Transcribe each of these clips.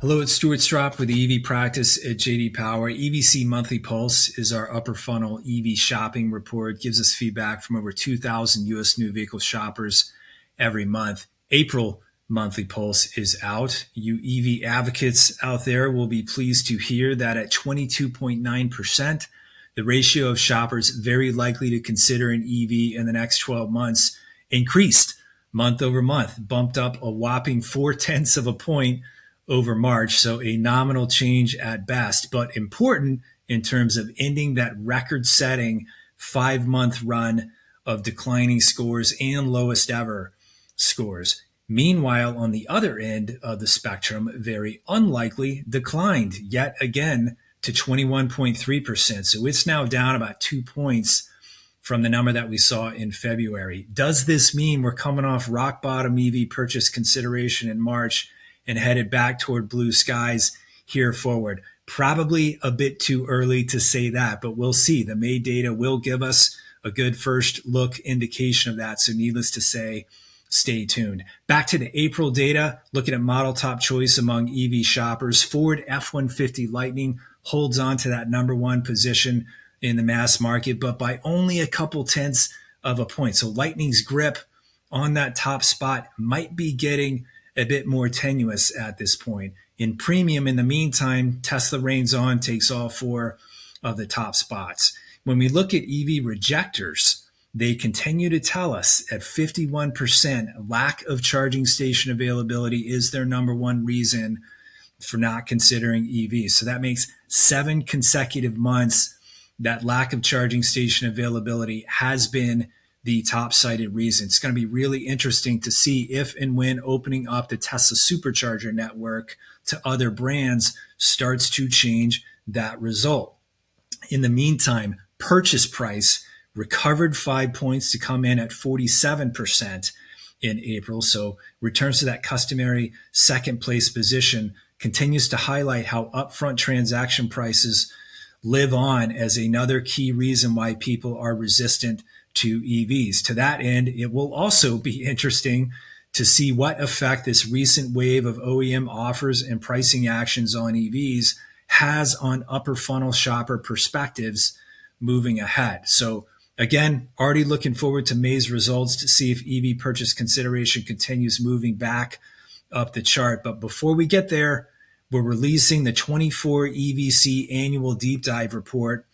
Hello, it's Stuart Strop with the EV practice at JD Power. EVC Monthly Pulse is our upper funnel EV shopping report. It gives us feedback from over 2,000 U.S. new vehicle shoppers every month. April Monthly Pulse is out. You EV advocates out there will be pleased to hear that at 22.9%, the ratio of shoppers very likely to consider an EV in the next 12 months increased month over month, bumped up a whopping 0.4 of a point over March. So a nominal change at best, but important in terms of ending that record setting 5-month run of declining scores and lowest ever scores. Meanwhile, on the other end of the spectrum, very unlikely declined yet again to 21.3%. So it's now down about 2 points from the number that we saw in February. Does this mean we're coming off rock bottom EV purchase consideration in March and headed back toward blue skies here forward? Probably a bit too early to say that, but we'll see. The May data will give us a good first look indication of that. So needless to say, stay tuned. Back to the April data, looking at model top choice among EV shoppers, Ford F-150 Lightning holds on to that number one position in the mass market, but by only a couple tenths of a point. So Lightning's grip on that top spot might be getting a bit more tenuous at this point. In premium, in the meantime, Tesla reigns on, takes all four of the top spots. When we look at EV rejectors, they continue to tell us at 51%, lack of charging station availability is their number one reason for not considering EVs. So that makes 7 consecutive months that lack of charging station availability has been the top cited reason. It's going to be really interesting to see if and when opening up the Tesla supercharger network to other brands starts to change that result. In the meantime, purchase price recovered 5 points to come in at 47% in April. So returns to that customary second place position, continues to highlight how upfront transaction prices live on as another key reason why people are resistant to EVs. To that end, it will also be interesting to see what effect this recent wave of OEM offers and pricing actions on EVs has on upper funnel shopper perspectives moving ahead. So again, already looking forward to May's results to see if EV purchase consideration continues moving back up the chart. But before we get there, we're releasing the 24 EVC annual deep dive report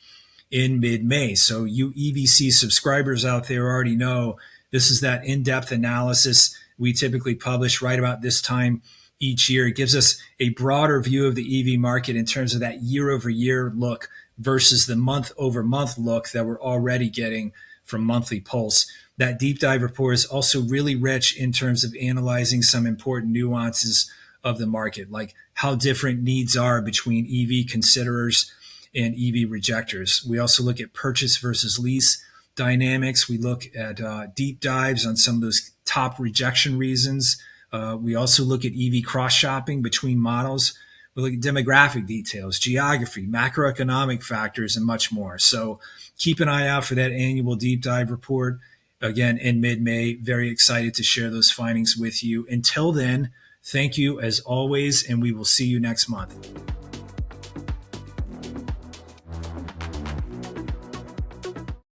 in mid-May. So you EVC subscribers out there already know this is that in-depth analysis we typically publish right about this time each year. It gives us a broader view of the EV market in terms of that year-over-year look versus the month-over-month look that we're already getting from Monthly Pulse. That deep dive report is also really rich in terms of analyzing some important nuances of the market, like how different needs are between EV considerers and EV rejectors. We also look at purchase versus lease dynamics. We look at deep dives on some of those top rejection reasons. We also look at EV cross-shopping between models. We look at demographic details, geography, macroeconomic factors, and much more. So keep an eye out for that annual deep dive report. Again, in mid-May, very excited to share those findings with you. Until then, thank you as always, and we will see you next month.